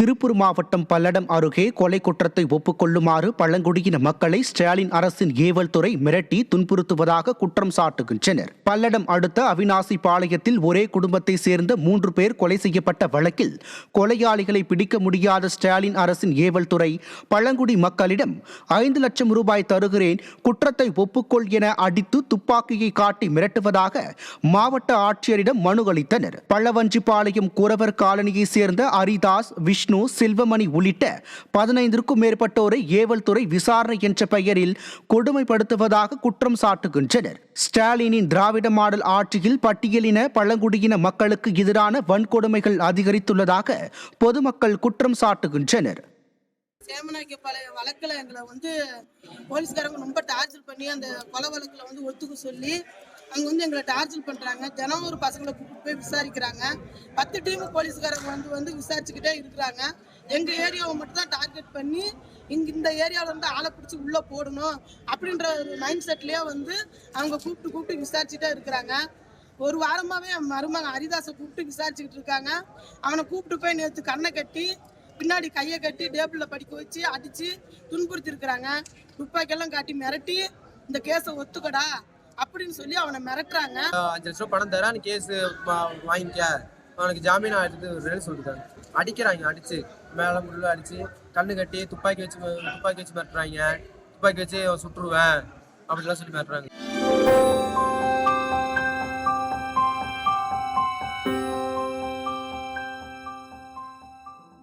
திருப்பூர் மாவட்டம் பல்லடம் அருகே கொலை குற்றத்தை ஒப்புக்கொள்ளுமாறு பழங்குடியின மக்களை ஸ்டாலின் அரசின் ஏவல் துறை மிரட்டி துன்புறுத்துவதாக குற்றம் சாட்டுகின்றனர். பல்லடம் அடுத்த அவிநாசி பாளையத்தில் ஒரே குடும்பத்தை சேர்ந்த 3 பேர் கொலை செய்யப்பட்ட வழக்கில் கொலையாளிகளை பிடிக்க முடியாத ஸ்டாலின் அரசின் ஏவல் துறை பழங்குடி மக்களிடம் 5 லட்சம் ரூபாய் தருகிறேன், குற்றத்தை ஒப்புக்கொள் என அடித்து துப்பாக்கியை காட்டி மிரட்டுவதாக மாவட்ட ஆட்சியரிடம் மனு அளித்தனர். பள்ளவஞ்சிபாளையம் குறவர் காலனியை சேர்ந்த அரிதாஸ், விஷ்ணு, செல்வமணி உள்ளிட்ட 15க்கும் மேற்பட்டோரை ஏவல் துறை விசாரணை என்ற பெயரில் கொடுமைப்படுத்துவதாக குற்றம் சாட்டுகின்றனர். ஸ்டாலினின் திராவிட மாடல் ஆட்சியில் பட்டியலின பழங்குடியின மக்களுக்கு எதிரான வன்கொடுமைகள் அதிகரித்துள்ளதாக பொதுமக்கள் குற்றம் சாட்டுகின்றனர். சேமநாயக்கப்பாளைய வழக்கில் எங்களை போலீஸ்காரங்க ரொம்ப டார்ச்சர் பண்ணி அந்த கொலை வழக்கில் ஒத்துக்க சொல்லி அங்கே எங்களை டார்ச்சர் பண்ணுறாங்க. தினம் ஒரு பசங்களை கூப்பிட்டு போய் விசாரிக்கிறாங்க. 10 டீம் போலீஸ்காரங்க விசாரிச்சுக்கிட்டே இருக்கிறாங்க. எங்கள் ஏரியாவை மட்டும் தான் டார்கெட் பண்ணி இந்த ஏரியாவில் ஆளை பிடிச்சி உள்ளே போடணும் அப்படின்ற ஒரு மைண்ட் செட்லேயே அவங்க கூப்பிட்டு விசாரிச்சுட்டே இருக்கிறாங்க. ஒரு வாரமாகவே மருமகன் ஹரிதாஸை கூப்பிட்டு விசாரிச்சுக்கிட்டு இருக்காங்க. அவனை கூப்பிட்டு போய் நேற்று கண்ணை கட்டி பின்னாடி கையை கட்டி டேபிளில் படிக்க வச்சு அடித்து துன்புறுத்திருக்கிறாங்க. துப்பாக்கியெல்லாம் காட்டி மிரட்டி இந்த கேஸை ஒத்துக்கடா அப்படின்னு சொல்லி அவனை மிரட்டுறாங்க. 5 லட்சம் பணம் தரான், கேஸ் வாங்கிக்க, அவனுக்கு ஜாமீன் எடுத்து சொல்லிருக்காங்க. அடிக்கிறாங்க, அடிச்சு மேலே முள்ள அடிச்சு கண்ணு கட்டி துப்பாக்கி வச்சு மிரட்டுறாங்க. துப்பாக்கி வச்சு சுட்டுருவேன் அப்படிலாம் சொல்லி மிரட்டுறாங்க.